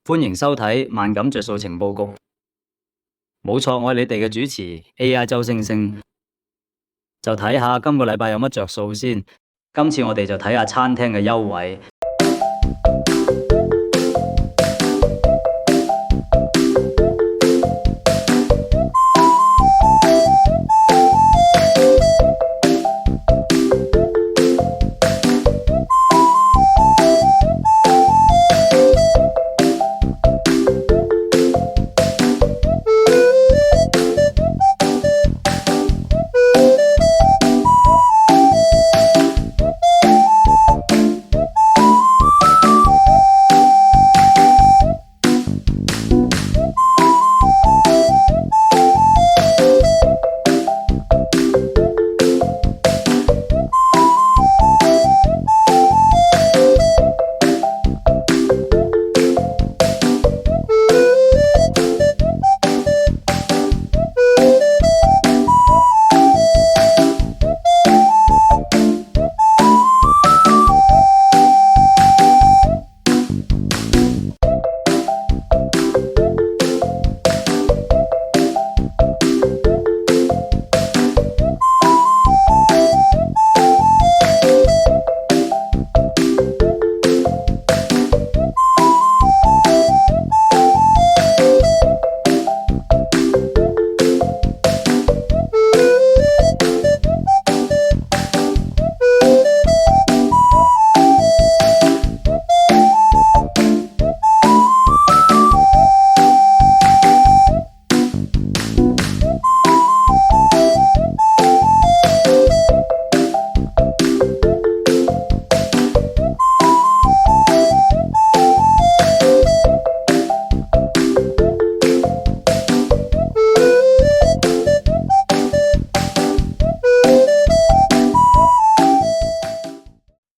歡迎收睇萬感着數情報局。冇錯，我係你哋嘅主持 AI 周星星。就睇下今個禮拜有乜着數先。今次我哋就睇下餐廳嘅優惠。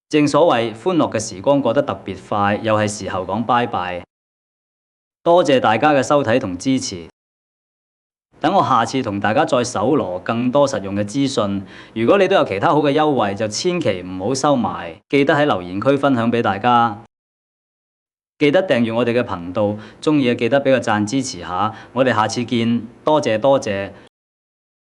正所謂歡樂嘅時光過得特別快，又係時候講拜拜。多謝大家嘅收睇同支持。等我下次同大家再搜羅更多實用嘅資訊。如果你都有其他好嘅優惠，就千祈唔好收埋，記得喺留言區分享俾大家。記得訂閱我哋嘅頻道，鍾意嘅記得俾個讚支持下。我哋下次見，多謝多謝。